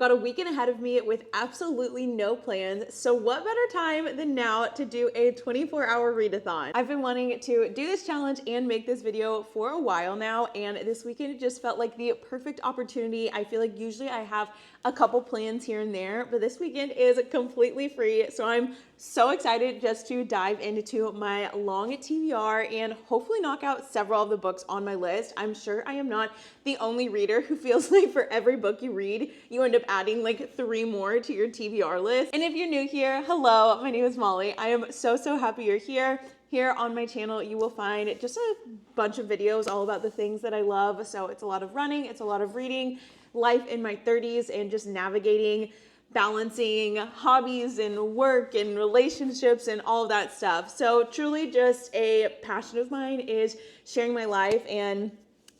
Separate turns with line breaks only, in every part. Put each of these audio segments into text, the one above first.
got a weekend ahead of me with absolutely no plans, so what better time than now to do a 24-hour readathon. I've been wanting to do this challenge and make this video for a while now, and this weekend just felt like the perfect opportunity. I feel like usually I have a couple plans here and there, but this weekend is completely free, so I'm so excited just to dive into my long TBR and hopefully knock out several of the books on my list. I'm sure I am not the only reader who feels like for every book you read, you end up adding like 3 more to your TBR list. And if you're new here, hello, my name is Molly. I am so happy you're here. Here on my channel, you will find just a bunch of videos all about the things that I love. So it's a lot of running, it's a lot of reading, life in my 30s, and just navigating, balancing hobbies and work and relationships and all of that stuff. So truly just a passion of mine is sharing my life and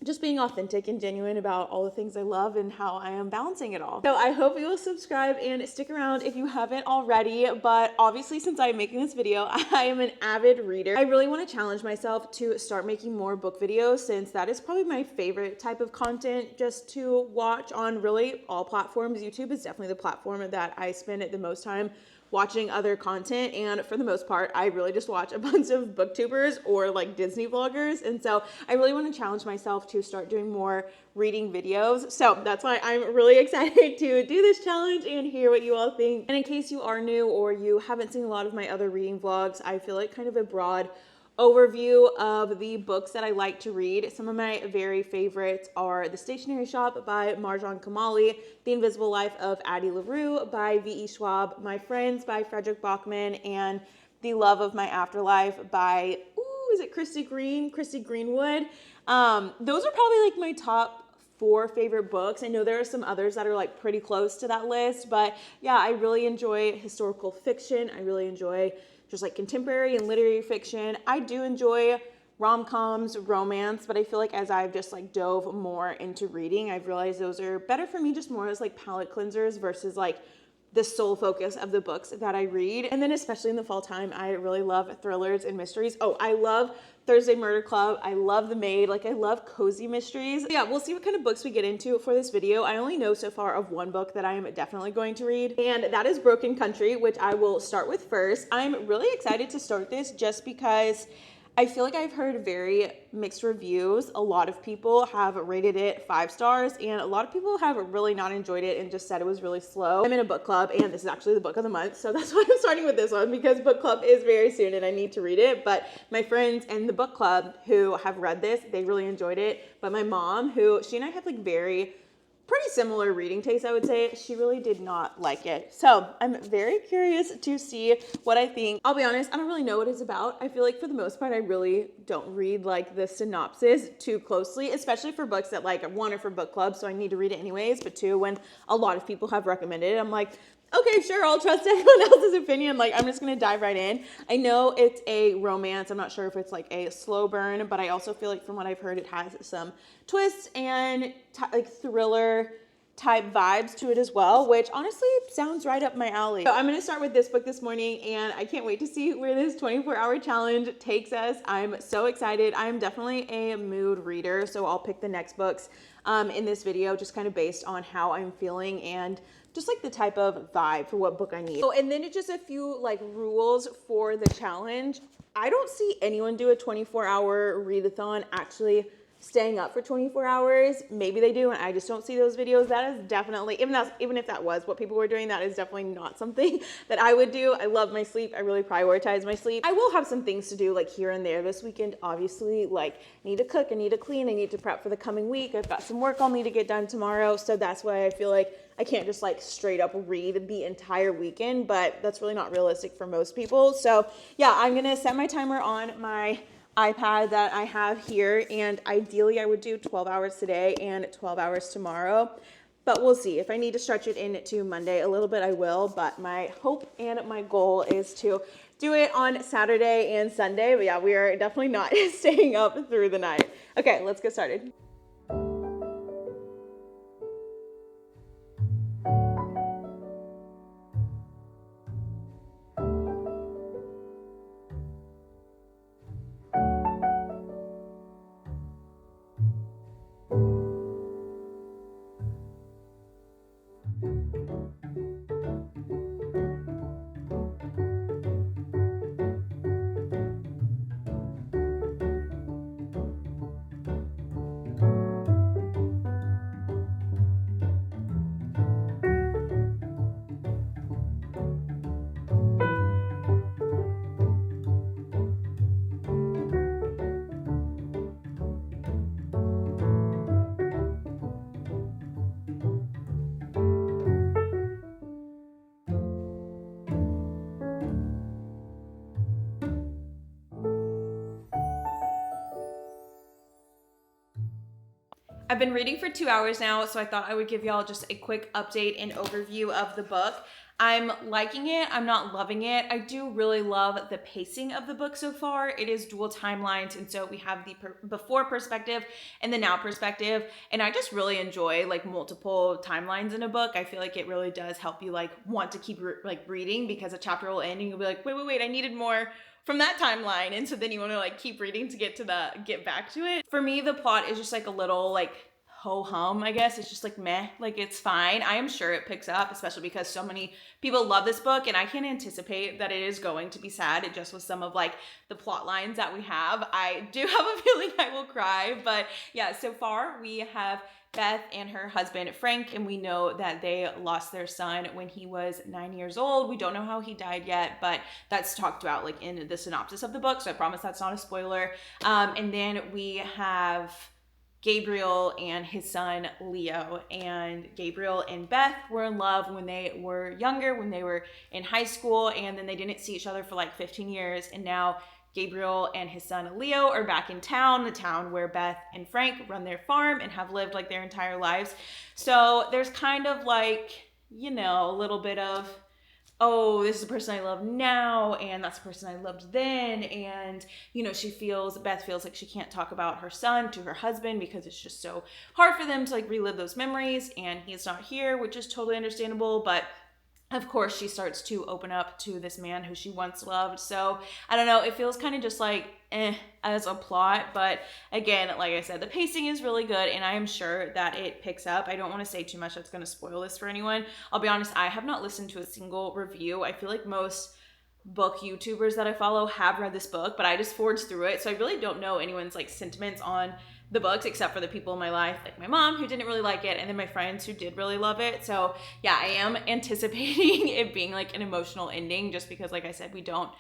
just being authentic and genuine about all the things I love and how I am balancing it all. So I hope you will subscribe and stick around if you haven't already, but obviously since I'm making this video, I am an avid reader. I really want to challenge myself to start making more book videos, since that is probably my favorite type of content just to watch on really all platforms. YouTube is definitely the platform that I spend the most time watching other content, and for the most part I really just watch a bunch of booktubers or like Disney vloggers, and so I really want to challenge myself to start doing more reading videos. So that's why I'm really excited to do this challenge and hear what you all think. And in case you are new or you haven't seen a lot of my other reading vlogs, I feel like kind of a broad overview of the books that I like to read. Some of my very favorites are The Stationery Shop by Marjan Kamali, The Invisible Life of Addie LaRue by V.E. Schwab, My Friends by Frederick Bachman, and The Love of My Afterlife by, is it Christy Greenwood? Those are probably like my top 4 favorite books. I know there are some others that are like pretty close to that list, but yeah, I really enjoy historical fiction. I really enjoy just like contemporary and literary fiction. I do enjoy rom-coms, romance, but I feel like as I've just like dove more into reading, I've realized those are better for me just more as like palate cleansers versus like the sole focus of the books that I read. And then especially in the fall time, I really love thrillers and mysteries. Oh, I love Thursday Murder Club. I love The Maid. Like, I love cozy mysteries. Yeah, we'll see what kind of books we get into for this video. I only know so far of one book that I am definitely going to read, and that is Broken Country, which I will start with first. I'm really excited to start this just because I feel like I've heard very mixed reviews. A lot of people have rated it 5 stars, and a lot of people have really not enjoyed it and just said it was really slow. I'm in a book club, and this is actually the book of the month, so that's why I'm starting with this one, because book club is very soon and I need to read it. But my friends in the book club who have read this, they really enjoyed it. But my mom, she and I have like pretty similar reading taste, I would say, she really did not like it. So I'm very curious to see what I think. I'll be honest, I don't really know what it's about. I feel like for the most part, I really don't read like the synopsis too closely, especially for books that like, 1, are for book club, so I need to read it anyways, but 2, when a lot of people have recommended it, I'm like, okay, sure, I'll trust everyone else's opinion. Like, I'm just gonna dive right in. I know it's a romance. I'm not sure if it's like a slow burn, but I also feel like from what I've heard, it has some twists and like thriller type vibes to it as well, which honestly sounds right up my alley. So I'm gonna start with this book this morning, and I can't wait to see where this 24-hour challenge takes us. I'm so excited. I'm definitely a mood reader, so I'll pick the next books in this video just kind of based on how I'm feeling and just like the type of vibe for what book I need. Oh, and then it's just a few like rules for the challenge. I don't see anyone do a 24-hour readathon actually staying up for 24 hours. Maybe they do, and I just don't see those videos. That is definitely, even if that was what people were doing, that is definitely not something that I would do. I love my sleep. I really prioritize my sleep. I will have some things to do like here and there this weekend, obviously, like I need to cook, I need to clean, I need to prep for the coming week. I've got some work I'll need to get done tomorrow. So that's why I feel like I can't just like straight up read the entire weekend, but that's really not realistic for most people. So yeah, I'm gonna set my timer on my iPad that I have here, and ideally I would do 12 hours today and 12 hours tomorrow, but we'll see. If I need to stretch it into Monday a little bit, I will, but my hope and my goal is to do it on Saturday and Sunday. But yeah, we are definitely not staying up through the night. Okay, let's get started. I've been reading for 2 hours now, so I thought I would give y'all just a quick update and overview of the book. I'm liking it. I'm not loving it. I do really love the pacing of the book so far. It is dual timelines, and so we have the before perspective and the now perspective, and I just really enjoy like multiple timelines in a book. I feel like it really does help you like want to keep like reading, because a chapter will end and you'll be like, wait, I needed more from that timeline, and so then you want to like keep reading to get back to it. For me, the plot is just like a little like ho-hum, I guess. It's just like meh, like it's fine. I am sure it picks up, especially because so many people love this book, and I can anticipate that it is going to be sad. It just with some of like the plot lines that we have, I do have a feeling I will cry. But yeah, so far we have Beth and her husband Frank, and we know that they lost their son when he was 9 years old. We don't know how he died yet, but that's talked about like in the synopsis of the book, so I promise that's not a spoiler. And then we have Gabriel and his son Leo, and Gabriel and Beth were in love when they were younger, when they were in high school, and then they didn't see each other for like 15 years, and now Gabriel and his son Leo are back in town, the town where Beth and Frank run their farm and have lived like their entire lives. So there's kind of like, you know, a little bit of, oh, this is the person I love now, and that's the person I loved then. And, you know, Beth feels like she can't talk about her son to her husband because it's just so hard for them to like relive those memories, and he's not here, which is totally understandable. But of course, she starts to open up to this man who she once loved. So I don't know, it feels kind of just like as a plot. But again, like I said, the pacing is really good, and I am sure that it picks up. I don't want to say too much that's going to spoil this for anyone. I'll be honest, I have not listened to a single review. I feel like most book YouTubers that I follow have read this book, but I just forged through it. So I really don't know anyone's like sentiments on the books, except for the people in my life, like my mom, who didn't really like it, and then my friends who did really love it. So yeah, I am anticipating it being like an emotional ending, just because, like I said, we don't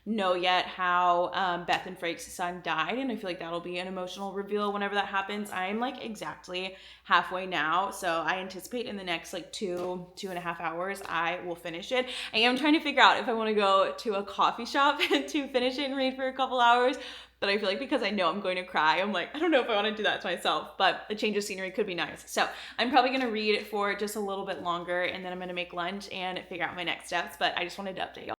know yet how Beth and Frank's son died, and I feel like that'll be an emotional reveal whenever that happens. I'm like exactly halfway now, so I anticipate in the next like 2.5 hours I will finish it. I am trying to figure out if I want to go to a coffee shop to finish it and read for a couple hours, but I feel like because I know I'm going to cry, I'm like, I don't know if I want to do that to myself, but a change of scenery could be nice. So I'm probably going to read it for just a little bit longer, and then I'm going to make lunch and figure out my next steps. But I just wanted to update y'all.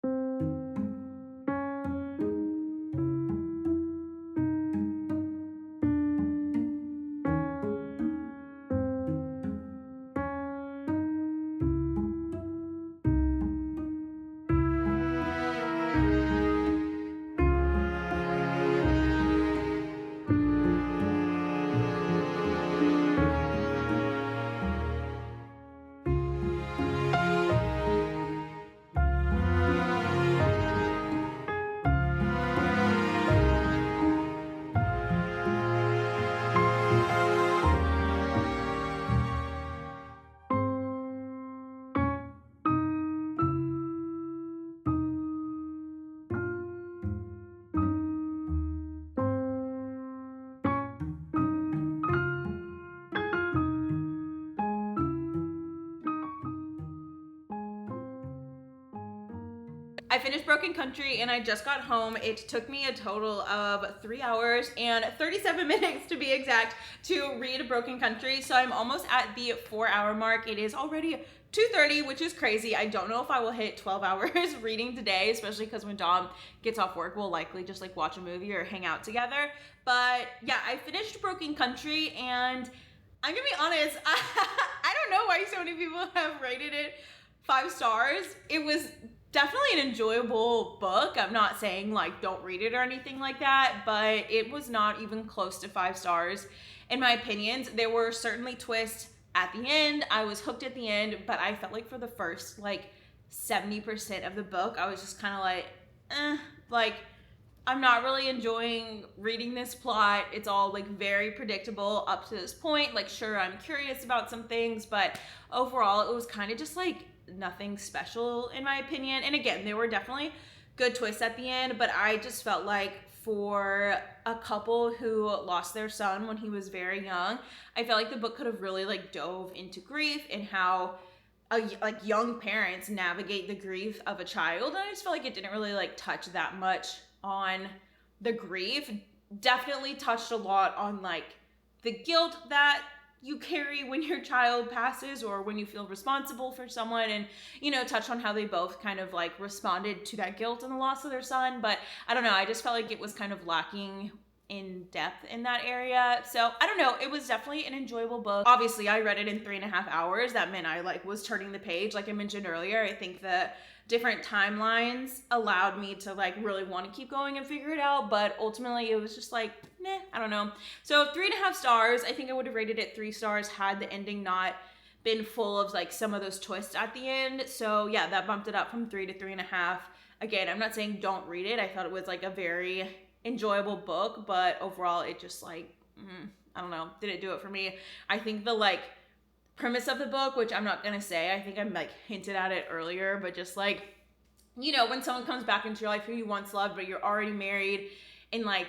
I finished Broken Country and I just got home. It took me a total of 3 hours and 37 minutes to be exact to read Broken Country. So I'm almost at the 4-hour mark. It is already 2:30, which is crazy. I don't know if I will hit 12 hours reading today, especially because when Dom gets off work, we'll likely just like watch a movie or hang out together. But yeah, I finished Broken Country, and I'm gonna be honest, I don't know why so many people have rated it 5 stars. It was definitely an enjoyable book. I'm not saying like don't read it or anything like that, but it was not even close to 5 stars in my opinions. There were certainly twists at the end. I was hooked at the end, but I felt like for the first like 70% of the book, I was just kind of like I'm not really enjoying reading this plot. It's all like very predictable up to this point. Like sure, I'm curious about some things, but overall it was kind of just like nothing special in my opinion. And again, there were definitely good twists at the end, but I just felt like for a couple who lost their son when he was very young, I felt like the book could have really like dove into grief and how like young parents navigate the grief of a child. And I just felt like it didn't really like touch that much on the grief. Definitely touched a lot on like the guilt that
you carry when your child passes or when you feel responsible for someone, and, you know, touch on how they both kind of like responded to that guilt and the loss of their son. But I don't know, I just felt like it was kind of lacking in depth in that area. So I don't know, it was definitely an enjoyable book. Obviously I read it in 3.5 hours. That meant I like was turning the page, like I mentioned earlier. I think the different timelines allowed me to like really want to keep going and figure it out, but ultimately it was just like, meh, I don't know. So 3.5 stars. I think I would have rated it 3 stars had the ending not been full of like some of those twists at the end. So yeah, that bumped it up from 3 to 3.5. Again, I'm not saying don't read it. I thought it was like a very enjoyable book, but overall it just like, I don't know, didn't do it for me. I think the like premise of the book, which I'm not gonna say, I think I'm like hinted at it earlier, but just like, you know, when someone comes back into your life who you once loved, but you're already married, and like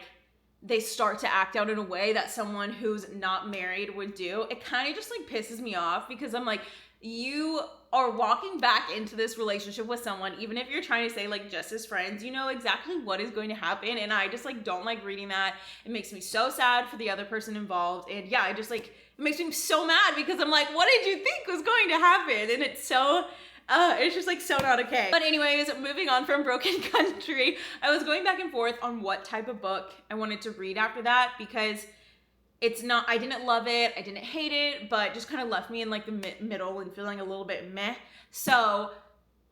they start to act out in a way that someone who's not married would do, it kind of just like pisses me off, because I'm like, you are walking back into this relationship with someone, even if you're trying to say like just as friends, you know exactly what is going to happen. And I just like don't like reading that. It makes me so sad for the other person involved. And yeah, I just like, it makes me so mad, because I'm like, what did you think was going to happen? And it's so, it's just like so not okay. But anyways, moving on from Broken Country, I was going back and forth on what type of book I wanted to read after that, because it's not, I didn't love it, I didn't hate it, but just kind of left me in like the middle and feeling a little bit meh. So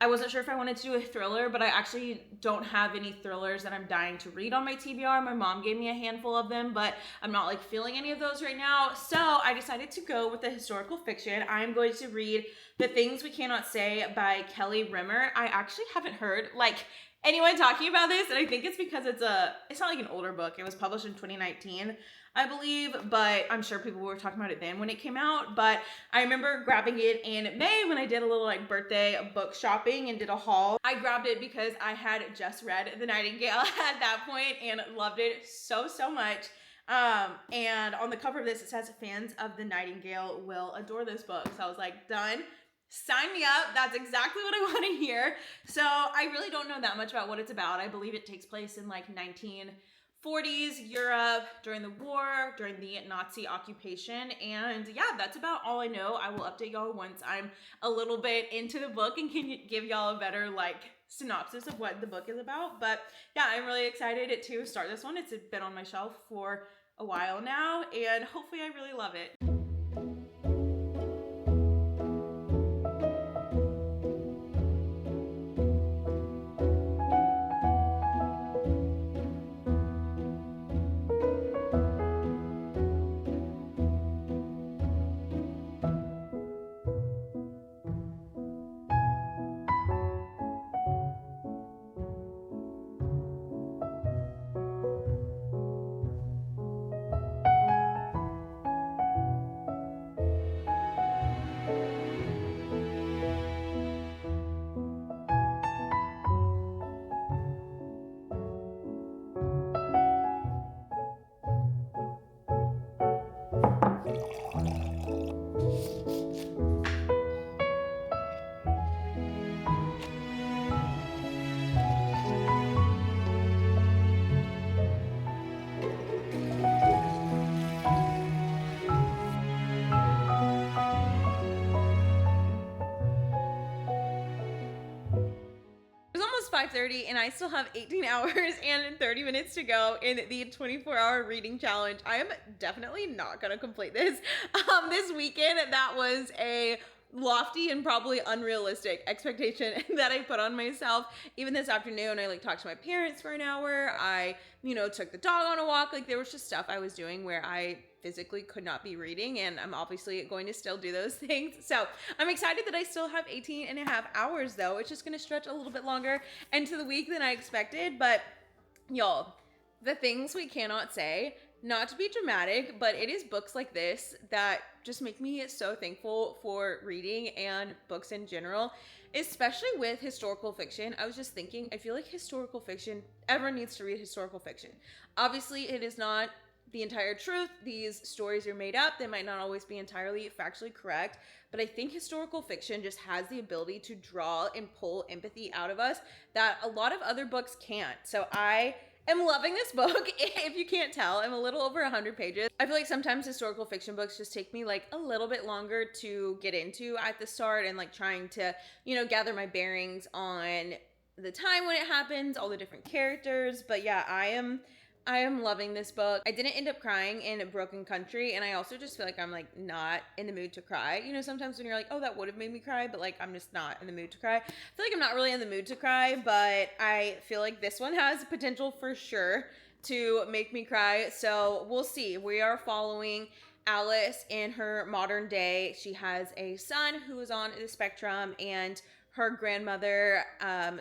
I wasn't sure if I wanted to do a thriller, but I actually don't have any thrillers that I'm dying to read on my TBR. My mom gave me a handful of them, but I'm not like feeling any of those right now. So I decided to go with the historical fiction. I'm going to read The Things We Cannot Say by Kelly Rimmer. I actually haven't heard like anyone talking about this, and I think it's because it's not like an older book. It was published in 2019. I believe, but I'm sure people were talking about it then when it came out. But I remember grabbing it in May when I did a little like birthday book shopping and did a haul. I grabbed it because I had just read The Nightingale at that point and loved it so much. And on the cover of this, it says fans of The Nightingale will adore this book. So I was like, done. Sign me up. That's exactly what I want to hear. So I really don't know that much about what it's about. I believe it takes place in like 1940s Europe during the war, during the Nazi occupation. And yeah, that's about all I know. I will update y'all once I'm a little bit into the book and can give y'all a better like synopsis of what the book is about. But yeah, I'm really excited to start this one. It's been on my shelf for a while now, and hopefully I really love it. It's 5:30 and I still have 18 hours and 30 minutes to go in the 24-hour reading challenge. I am definitely not gonna complete this this weekend. That was a lofty and probably unrealistic expectation that I put on myself. Even this afternoon, I like talked to my parents for an hour. I, took the dog on a walk. Like there was just stuff I was doing where I physically could not be reading, and I'm obviously going to still do those things. So I'm excited that I still have 18 and a half hours though. It's just going to stretch a little bit longer into the week than I expected. But y'all, The Things We Cannot Say, not to be dramatic, but it is books like this that just make me so thankful for reading and books in general, especially with historical fiction. I was just thinking, I feel like historical fiction, everyone needs to read historical fiction. Obviously, it is not the entire truth. These stories are made up. They might not always be entirely factually correct, but I think historical fiction just has the ability to draw and pull empathy out of us that a lot of other books can't. So I am loving this book. If you can't tell, I'm a little over 100 pages. I feel like sometimes historical fiction books just take me like a little bit longer to get into at the start, and like trying to, you know, gather my bearings on the time when it happens, all the different characters. But yeah, I am loving this book. I didn't end up crying in Broken Country, and I also just feel like I'm like not in the mood to cry. You know, sometimes when you're like, oh, that would have made me cry, but like I'm just not in the mood to cry. I feel like I'm not really in the mood to cry, but I feel like this one has potential for sure to make me cry. So we'll see. We are following Alice in her modern day. She has a son who is on the spectrum, and her grandmother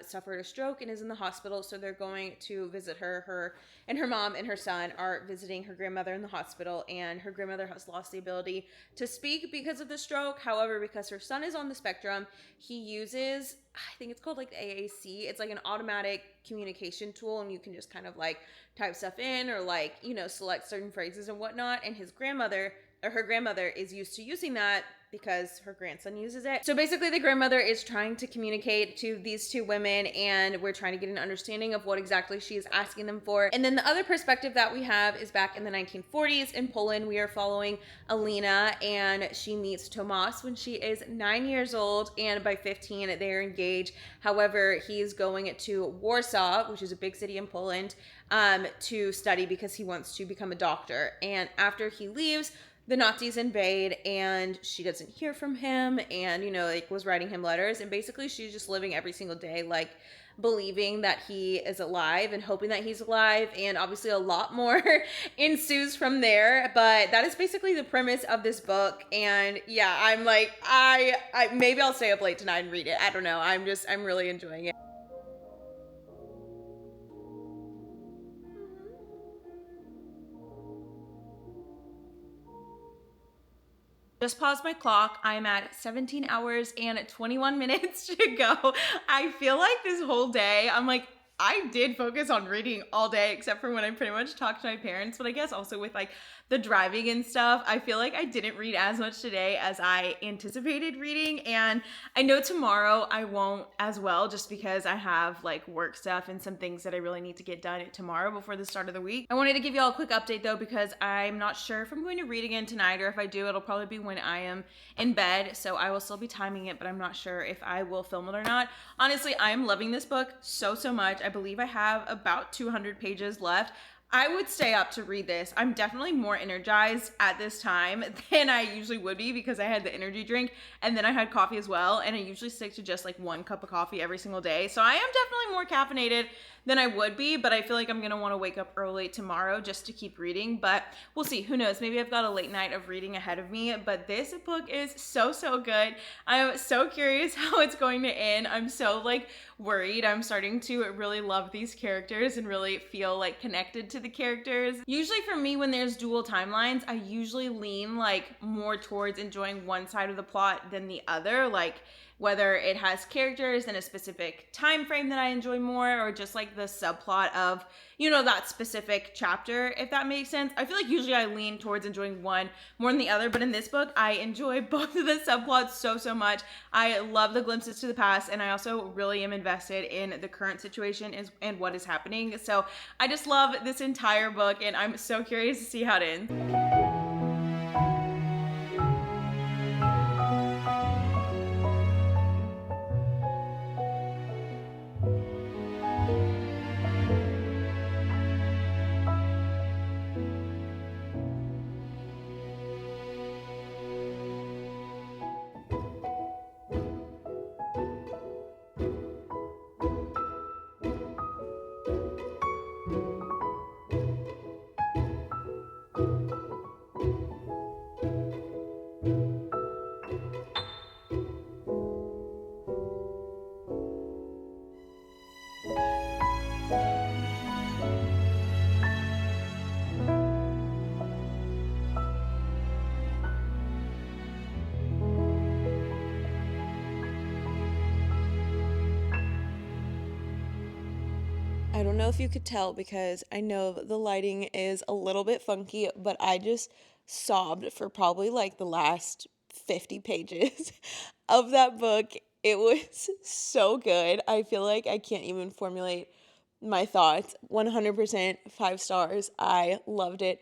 suffered a stroke and is in the hospital, so they're going to visit her. Her and her mom and her son are visiting her grandmother in the hospital, and her grandmother has lost the ability to speak because of the stroke. However, because her son is on the spectrum, he uses, I think it's called like the AAC. It's like an automatic communication tool, and you can just kind of like type stuff in or like, you know, select certain phrases and whatnot. And his grandmother, or her grandmother, is used to using that because her grandson uses it. So basically the grandmother is trying to communicate to these two women, and we're trying to get an understanding of what exactly she is asking them for. And then the other perspective that we have is back in the 1940s in Poland. We are following Alina, and she meets Tomas when she is 9 years old, and by 15 they are engaged. However, he's going to Warsaw, which is a big city in Poland, to study because he wants to become a doctor. And after he leaves, the Nazis invade, and she doesn't hear from him, and, you know, like was writing him letters, and basically she's just living every single day like believing that he is alive and hoping that he's alive, and obviously a lot more ensues from there. But that is basically the premise of this book. And yeah, I'm like, I maybe I'll stay up late tonight and read it. I don't know. I'm really enjoying it. Just paused my clock. I'm at 17 hours and 21 minutes to go. I feel like this whole day, I'm like, I did focus on reading all day, except for when I pretty much talked to my parents. But I guess also with like the driving and stuff, I feel like I didn't read as much today as I anticipated reading. And I know tomorrow I won't as well, just because I have like work stuff and some things that I really need to get done tomorrow before the start of the week. I wanted to give you all a quick update though, because I'm not sure if I'm going to read again tonight, or if I do, it'll probably be when I am in bed. So I will still be timing it, but I'm not sure if I will film it or not. Honestly, I am loving this book so much. I believe I have about 200 pages left. I would stay up to read this. I'm definitely more energized at this time than I usually would be, because I had the energy drink and then I had coffee as well. And I usually stick to just like one cup of coffee every single day. So I am definitely more caffeinated than I would be, but I feel like I'm gonna wanna wake up early tomorrow just to keep reading, but we'll see, who knows, maybe I've got a late night of reading ahead of me. But this book is so good. I'm so curious how it's going to end. I'm so like worried. I'm starting to really love these characters and really feel like connected to the characters. Usually for me, when there's dual timelines, I usually lean like more towards enjoying one side of the plot than the other, like whether it has characters in a specific time frame that I enjoy more, or just like the subplot of, you know, that specific chapter, if that makes sense. I feel like usually I lean towards enjoying one more than the other, but in this book, I enjoy both of the subplots so much. I love the glimpses to the past, and I also really am invested in the current situation and what is happening. So I just love this entire book, and I'm so curious to see how it ends. I don't know if you could tell, because I know the lighting is a little bit funky, but I just sobbed for probably like the last 50 pages of that book. It was so good. I feel like I can't even formulate
my thoughts. 100% 5 stars. I loved it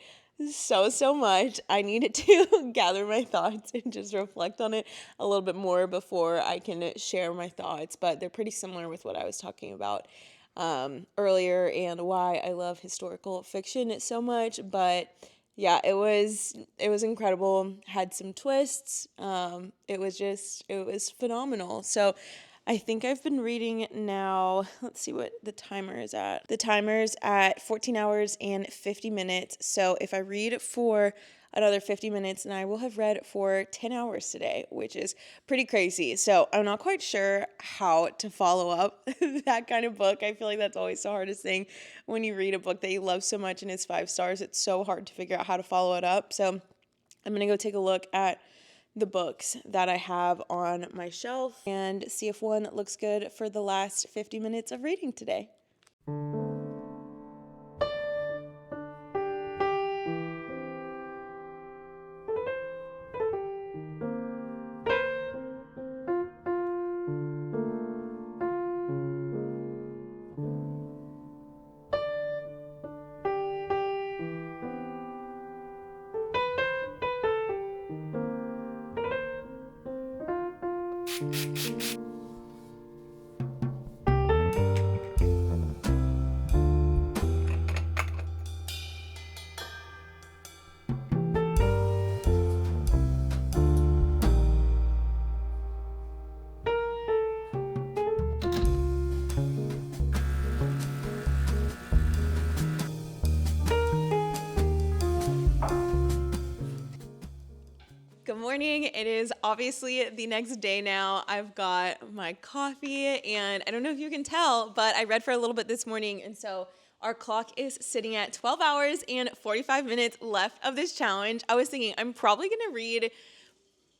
so much. I needed to gather my thoughts and just reflect on it a little bit more before I can share my thoughts, but they're pretty similar with what I was talking about earlier and why I love historical fiction so much. But yeah, it was incredible. Had some twists. It was phenomenal. So I think I've been reading now. Let's see what the timer is at. The timer's at 14 hours and 50 minutes. So if I read for another 50 minutes, then I will have read for 10 hours today, which is pretty crazy. So I'm not quite sure how to follow up that kind of book. I feel like that's always the hardest thing when you read a book that you love so much and it's 5 stars. It's so hard to figure out how to follow it up. So I'm going to go take a look at the books that I have on my shelf and see if one looks good for the last 50 minutes of reading today. Good morning. It is obviously the next day now. I've got my coffee and I don't know if you can tell, but I read for a little bit this morning. And so our clock is sitting at 12 hours and 45 minutes left of this challenge. I was thinking I'm probably going to read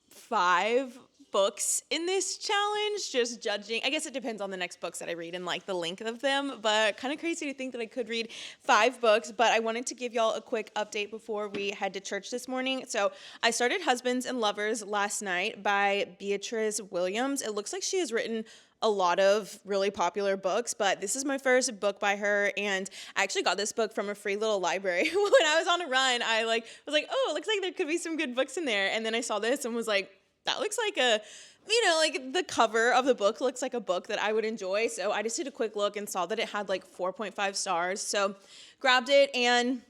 5 books in this challenge, just judging. I guess it depends on the next books that I read and like the length of them, but kind of crazy to think that I could read 5 books. But I wanted to give y'all a quick update before we head to church this morning. So I started Husbands and Lovers last night by Beatrice Williams. It looks like she has written a lot of really popular books, but this is my first book by her, and I actually got this book from a free little library. When I was on a run, I was like, oh, it looks like there could be some good books in there, and then I saw this and was like, that looks like like the cover of the book looks like a book that I would enjoy. So I just did a quick look and saw that it had like 4.5 stars. So grabbed it, and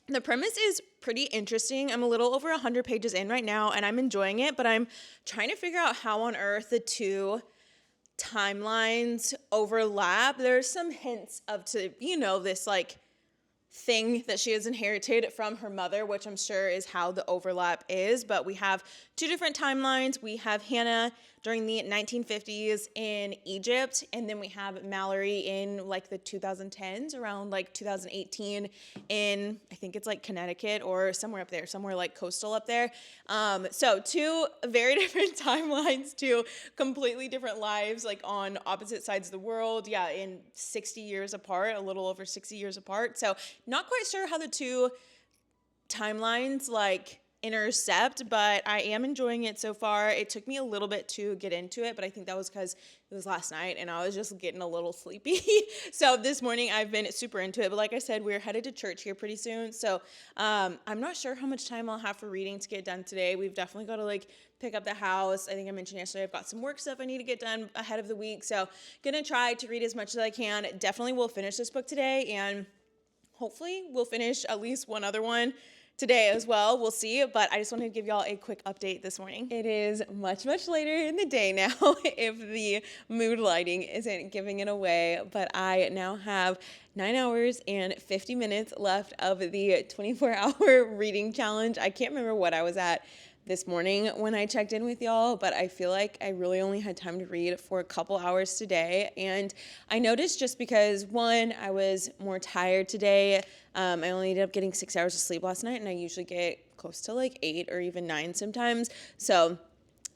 the premise is pretty interesting. I'm a little over 100 pages in right now, and I'm enjoying it, but I'm trying to figure out how on earth the two timelines overlap. There's some hints of this like thing that she has inherited from her mother, which I'm sure is how the overlap is. But we have 2 different timelines. We have Hannah during the 1950s in Egypt, and then we have Mallory in like the 2010s, around like 2018 in, I think it's like Connecticut or somewhere up there, somewhere like coastal up there. So 2 very different timelines, 2 completely different lives, like on opposite sides of the world. Yeah, in 60 years apart, a little over 60 years apart. So not quite sure how the 2 timelines like intercept, but I am enjoying it so far. It took me a little bit to get into it, but I think that was because it was last night and I was just getting a little sleepy. So this morning I've been super into it, but like I said, we're headed to church here pretty soon. So I'm not sure how much time I'll have for reading to get done today. We've definitely got to like pick up the house. I think I mentioned yesterday I've got some work stuff I need to get done ahead of the week. So gonna try to read as much as I can. Definitely will finish this book today, and hopefully we'll finish at least one other one today as well. We'll see, but I just wanted to give y'all a quick update this morning. It is much later in the day now if the mood lighting isn't giving it away, but I now have 9 hours and 50 minutes left of the 24-hour reading challenge. I can't remember what I was at this morning when I checked in with y'all, but I feel like I really only had time to read for a couple hours today. And I noticed just because, one, I was more tired today. I only ended up getting 6 hours of sleep last night, and I usually get close to like 8 or even 9 sometimes. So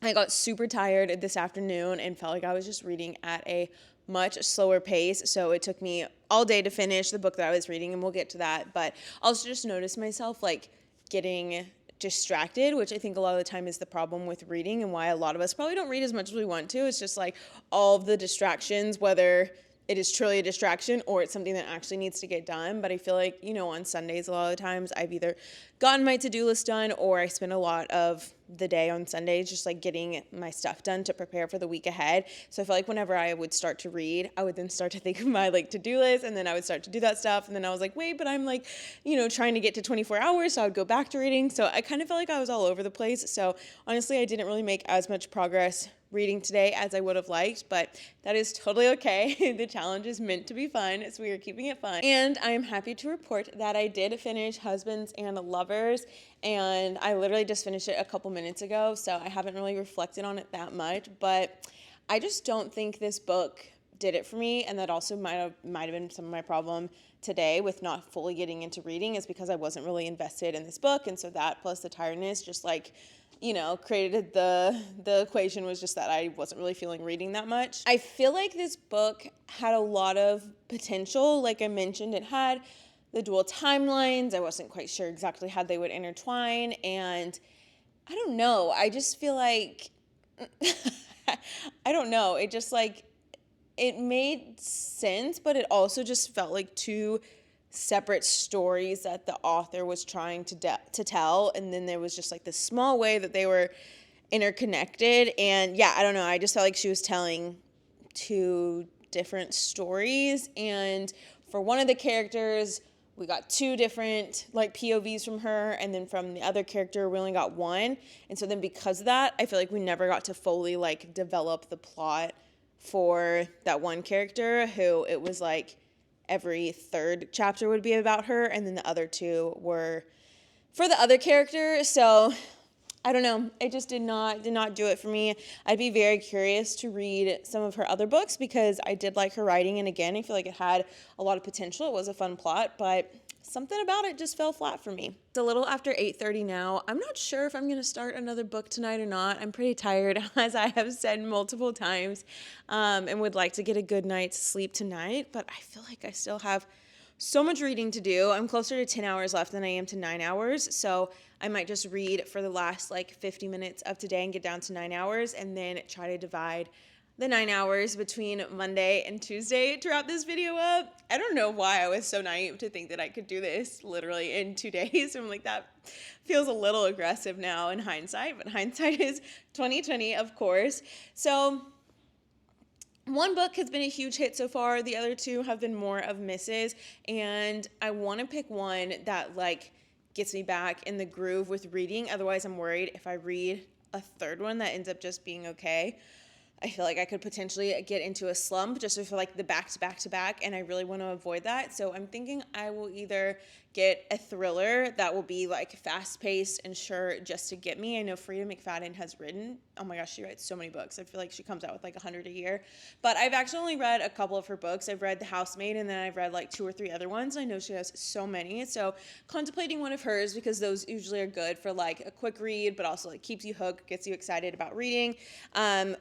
I got super tired this afternoon and felt like I was just reading at a much slower pace. So it took me all day to finish the book that I was reading, and we'll get to that. But I also just noticed myself like getting distracted, which I think a lot of the time is the problem with reading and why a lot of us probably don't read as much as we want to. It's just like all of the distractions, whether it is truly a distraction or it's something that actually needs to get done. But I feel like, you know, on Sundays, a lot of the times I've either gotten my to-do list done or I spend a lot of the day on Sundays just like getting my stuff done to prepare for the week ahead. So I feel like whenever I would start to read, I would then start to think of my like to-do list, and then I would start to do that stuff. And then I was like, wait, but I'm like, you know, trying to get to 24 hours. So I would go back to reading. So I kind of felt like I was all over the place. So honestly, I didn't really make as much progress reading today as I would have liked, but that is totally okay. The challenge is meant to be fun, so we are keeping it fun. And I am happy to report that I did finish Husbands and Lovers, and I literally just finished it a couple minutes ago, so I haven't really reflected on it that much, but I just don't think this book did it for me, and that also might have been some of my problem today with not fully getting into reading, is because I wasn't really invested in this book, and so that plus the tiredness just like, you know, created the equation was just that I wasn't really feeling reading that much. I feel like this book had a lot of potential. Like I mentioned, it had the dual timelines. I wasn't quite sure exactly how they would intertwine, and I don't know. I just feel like, I don't know. It just like, it made sense, but it also just felt like two separate stories that the author was trying to tell, and then there was just like this small way that they were interconnected. And yeah, I don't know, I just felt like she was telling two different stories, and for one of the characters we got two different like POVs from her, and then from the other character we only got one. And so then because of that, I feel like we never got to fully like develop the plot for that one character, who it was like every third chapter would be about her, and then the other two were for the other character. So I don't know, it just did not do it for me. I'd be very curious to read some of her other books because I did like her writing, and again, I feel like it had a lot of potential. It was a fun plot, but something about it just fell flat for me. It's a little after 8:30 now. I'm not sure if I'm going to start another book tonight or not. I'm pretty tired, as I have said multiple times, and would like to get a good night's sleep tonight, but I feel like I still have so much reading to do. I'm closer to 10 hours left than I am to 9 hours, so I might just read for the last like 50 minutes of today and get down to 9 hours, and then try to divide the 9 hours between Monday and Tuesday to wrap this video up. I don't know why I was so naive to think that I could do this literally in 2 days. I'm like, that feels a little aggressive now in hindsight, but hindsight is 2020, of course. So one book has been a huge hit so far. The other two have been more of misses, and I want to pick one that like gets me back in the groove with reading. Otherwise, I'm worried if I read a third one that ends up just being okay, I feel like I could potentially get into a slump just for like the back to back to back, and I really want to avoid that. So I'm thinking I will either get a thriller that will be like fast paced and sure just to get me. I know Frida McFadden has written, oh my gosh, she writes so many books. I feel like she comes out with like 100 a year, but I've actually only read a couple of her books. I've read The Housemaid, and then I've read like 2 or 3 other ones. I know she has so many, so contemplating one of hers because those usually are good for like a quick read, but also like keeps you hooked, gets you excited about reading,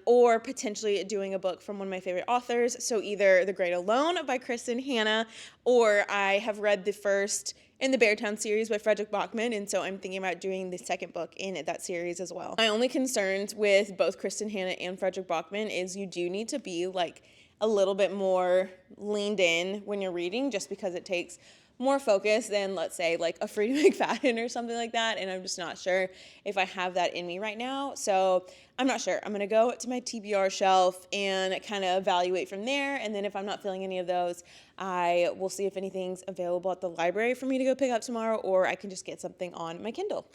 or potentially doing a book from one of my favorite authors. So either The Great Alone by Kristen Hanna, or I have read the first in the Beartown series by Frederick Bachman, and so I'm thinking about doing the second book in that series as well. My only concerns with both Kristen Hanna and Frederick Bachman is you do need to be like a little bit more leaned in when you're reading, just because it takes more focus than, let's say, like a Frida McFadden or something like that, and I'm just not sure if I have that in me right now. So I'm not sure. I'm going to go to my TBR shelf and kind of evaluate from there, and then if I'm not feeling any of those, I will see if anything's available at the library for me to go pick up tomorrow, or I can just get something on my Kindle.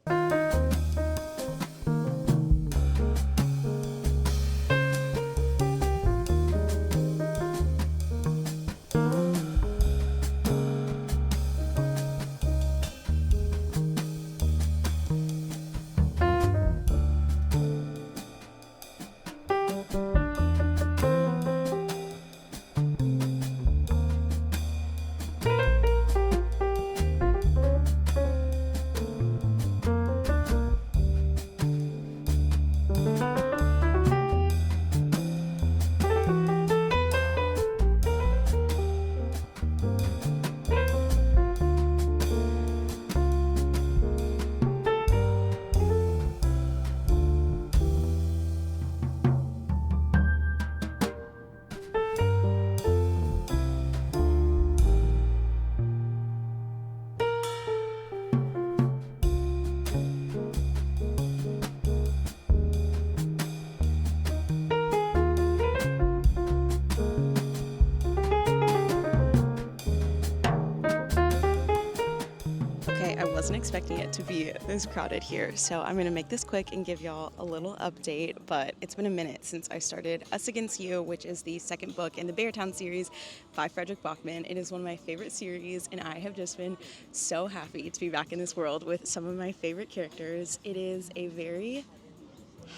wasn't expecting it to be this crowded here, so I'm gonna make this quick and give y'all a little update, but it's been a minute since I started Us Against You, which is the second book in the Beartown series by Frederick Bachman. It is one of my favorite series, and I have just been so happy to be back in this world with some of my favorite characters. It is a very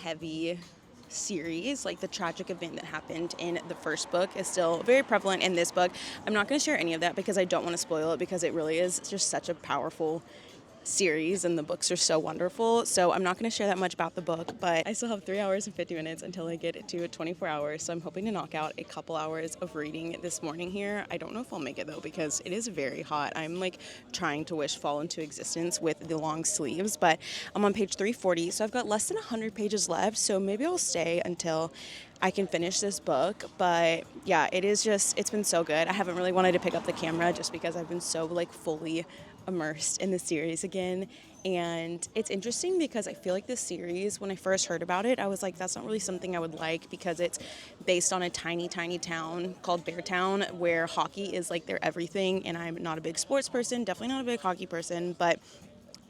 heavy series. Like, the tragic event that happened in the first book is still very prevalent in this book. I'm not going to share any of that because I don't want to spoil it, because it really is just such a powerful series and the books are so wonderful. So I'm not going to share that much about the book, but I still have 3 hours and 50 minutes until I get to 24 hours. So I'm hoping to knock out a couple hours of reading this morning here. I don't know if I'll make it though, because it is very hot. I'm like trying to wish fall into existence with the long sleeves, but I'm on page 340. So I've got less than 100 pages left. So maybe I'll stay until I can finish this book. But yeah, it's been so good. I haven't really wanted to pick up the camera just because I've been so like fully immersed in the series again. And it's interesting because I feel like this series, when I first heard about it, I was like, that's not really something I would like, because it's based on a tiny town called Beartown, where hockey is like their everything. And I'm not a big sports person, definitely not a big hockey person, but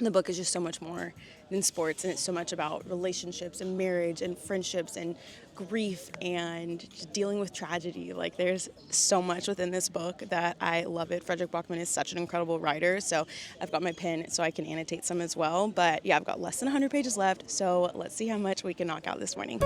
the book is just so much more than sports, and it's so much about relationships and marriage and friendships and grief and just dealing with tragedy. Like, there's so much within this book that I love it. Frederick Bachman is such an incredible writer, so I've got my pen so I can annotate some as well. But yeah, I've got less than 100 pages left, so let's see how much we can knock out this morning.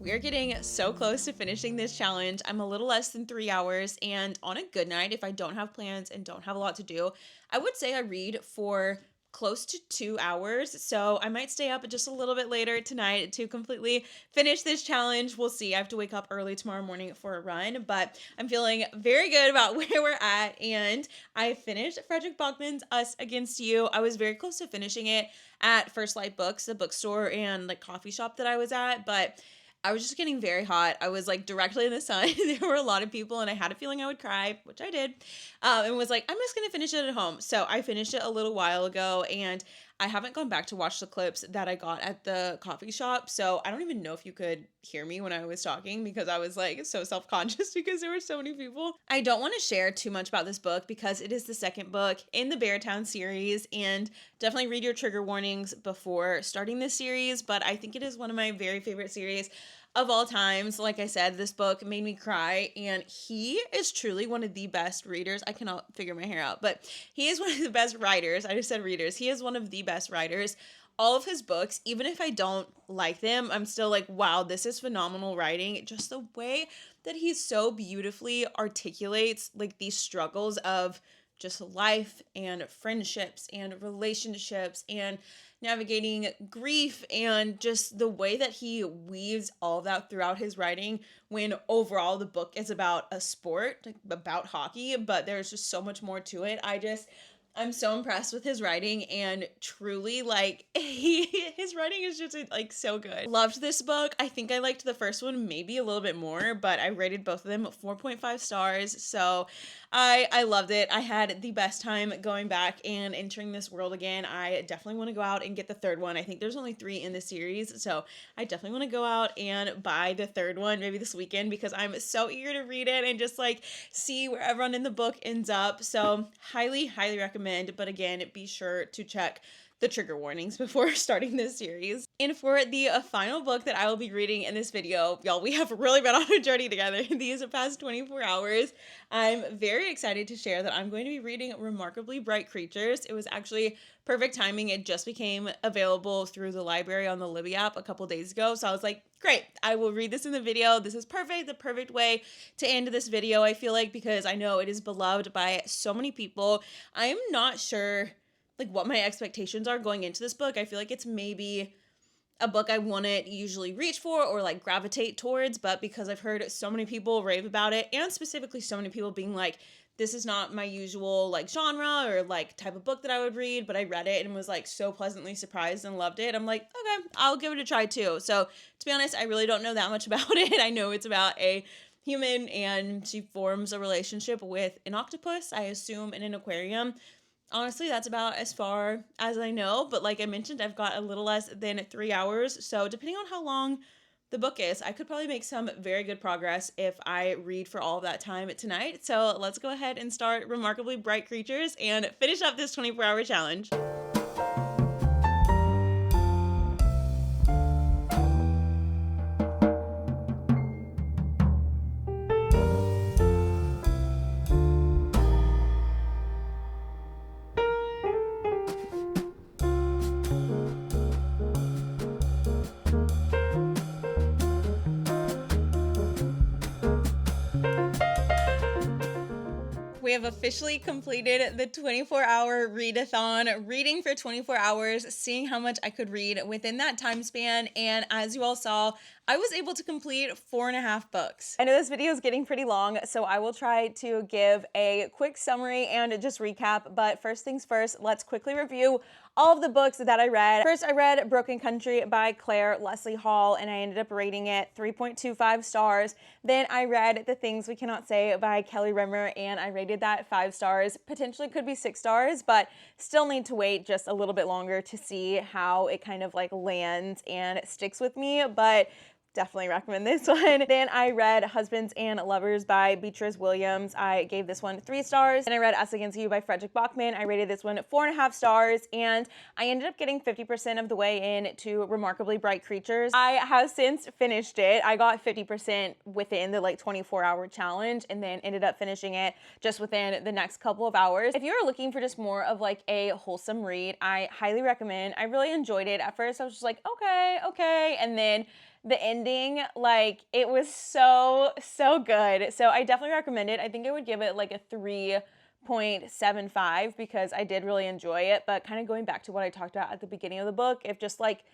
We're getting so close to finishing this challenge. I'm a little less than 3 hours, and on a good night, if I don't have plans and don't have a lot to do, I would say I read for close to 2 hours. So I might stay up just a little bit later tonight to completely finish this challenge. We'll see. I have to wake up early tomorrow morning for a run, but I'm feeling very good about where we're at. And I finished Frederick Bachman's Us Against You. I was very close to finishing it at First Light Books, the bookstore and like coffee shop that I was at, but I was just getting very hot. I was like directly in the sun. There were a lot of people, and I had a feeling I would cry, which I did, and was like, I'm just going to finish it at home. So I finished it a little while ago, and I haven't gone back to watch the clips that I got at the coffee shop. So I don't even know if you could hear me when I was talking, because I was like so self-conscious because there were so many people. I don't want to share too much about this book because it is the second book in the Beartown series, and definitely read your trigger warnings before starting this series. But I think it is one of my very favorite series of all times. Like I said, this book made me cry, and he is truly one of the best readers. I cannot figure my hair out, but he is one of the best writers. I just said readers. He is one of the best writers. All of his books, even if I don't like them, I'm still like, wow, this is phenomenal writing. Just the way that he so beautifully articulates like these struggles of just life and friendships and relationships and navigating grief, and just the way that he weaves all of that throughout his writing, when overall the book is about a sport, like about hockey, but there's just so much more to it. I'm so impressed with his writing, and truly, like, his writing is just like so good. Loved this book. I think I liked the first one maybe a little bit more, but I rated both of them 4.5 stars. So I loved it. I had the best time going back and entering this world again. I definitely want to go out and get the third one. I think there's only 3 in the series, so I definitely want to go out and buy the third one maybe this weekend, because I'm so eager to read it and just like see where everyone in the book ends up. So highly recommend. But again, be sure to check the trigger warnings before starting this series. And for the final book that I will be reading in this video, y'all, we have really been on a journey together these past 24 hours. I'm very excited to share that I'm going to be reading Remarkably Bright Creatures. It was actually perfect timing. It just became available through the library on the Libby app a couple days ago. So I was like, great, I will read this in the video. This is perfect, the perfect way to end this video, I feel like, because I know it is beloved by so many people. I am not sure like what my expectations are going into this book. I feel like it's maybe a book I wouldn't usually reach for or like gravitate towards, but because I've heard so many people rave about it, and specifically so many people being like, this is not my usual like genre or like type of book that I would read, but I read it and was like so pleasantly surprised and loved it. I'm like, okay, I'll give it a try too. So to be honest, I really don't know that much about it. I know it's about a human and she forms a relationship with an octopus, I assume in an aquarium. Honestly, that's about as far as I know, but like I mentioned, I've got a little less than 3 hours, so depending on how long the book is, I could probably make some very good progress if I read for all of that time tonight. So let's go ahead and start Remarkably Bright Creatures and finish up this 24-hour challenge. We have officially completed the 24-hour readathon, reading for 24 hours, seeing how much I could read within that time span. And as you all saw, I was able to complete 4.5 books. I know this video is getting pretty long, so I will try to give a quick summary and just recap. But first things first, let's quickly review all of the books that I read. First, I read Broken Country by Claire Leslie Hall, and I ended up rating it 3.25 stars. Then I read The Things We Cannot Say by Kelly Rimmer, and I rated that 5 stars. Potentially could be 6 stars, but still need to wait just a little bit longer to see how it kind of like lands and sticks with me. But definitely recommend this one. Then I read Husbands and Lovers by Beatrice Williams. I gave this one 3 stars. And I read Us Against You by Frederick Bachman. I rated this one 4.5 stars. And I ended up getting 50% of the way in to Remarkably Bright Creatures. I have since finished it. I got 50% within the like 24-hour challenge and then ended up finishing it just within the next couple of hours. If you're looking for just more of like a wholesome read, I highly recommend. I really enjoyed it. At first I was just like, okay. And then the ending, like, it was so good. So I definitely recommend it. I think I would give it like a 3.75 because I did really enjoy it. But kind of going back to what I talked about at the beginning of the book, if just like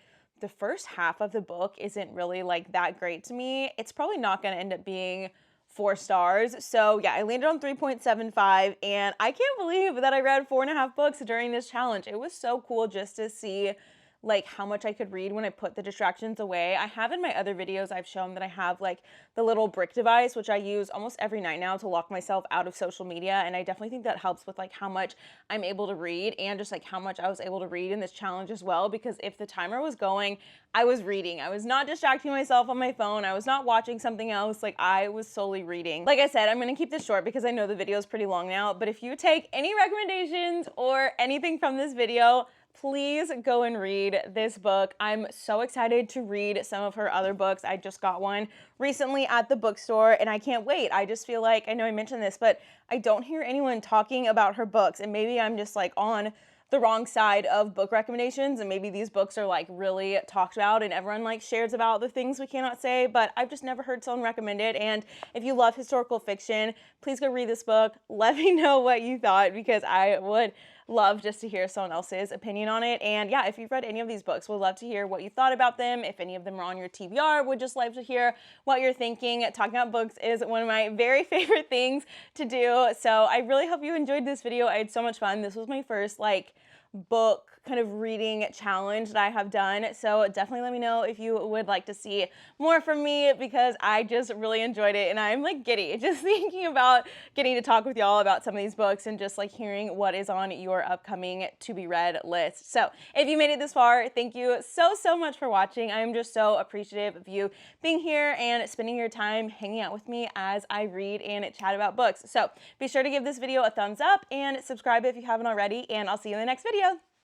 the first half of the book isn't really like that great to me, it's probably not going to end up being 4 stars. So yeah, I landed on 3.75 and I can't believe that I read 4.5 books during this challenge. It was so cool just to see like how much I could read when I put the distractions away. I have in my other videos, I've shown that I have like the little brick device, which I use almost every night now to lock myself out of social media. And I definitely think that helps with like how much I'm able to read and just like how much I was able to read in this challenge as well. Because if the timer was going, I was reading. I was not distracting myself on my phone. I was not watching something else. Like I was solely reading. Like I said, I'm gonna keep this short because I know the video is pretty long now. But if you take any recommendations or anything from this video, please go and read this book. I'm so excited to read some of her other books. I just got one recently at the bookstore and I can't wait. I just feel like, I know I mentioned this, but I don't hear anyone talking about her books, and maybe I'm just like on the wrong side of book recommendations, and maybe these books are like really talked about and everyone like shares about The Things We Cannot Say, but I've just never heard someone recommend it. And if you love historical fiction, please go read this book. Let me know what you thought because I would love just to hear someone else's opinion on it. And yeah, if you've read any of these books, we'd love to hear what you thought about them. If any of them are on your TBR, would just love to hear what you're thinking. Talking about books is one of my very favorite things to do. So I really hope you enjoyed this video. I had so much fun. This was my first like book kind of reading challenge that I have done. So definitely let me know if you would like to see more from me because I just really enjoyed it and I'm like giddy just thinking about getting to talk with y'all about some of these books and just like hearing what is on your upcoming to be read list. So if you made it this far, thank you so much for watching. I'm just so appreciative of you being here and spending your time hanging out with me as I read and chat about books. So be sure to give this video a thumbs up and subscribe if you haven't already, and I'll see you in the next video.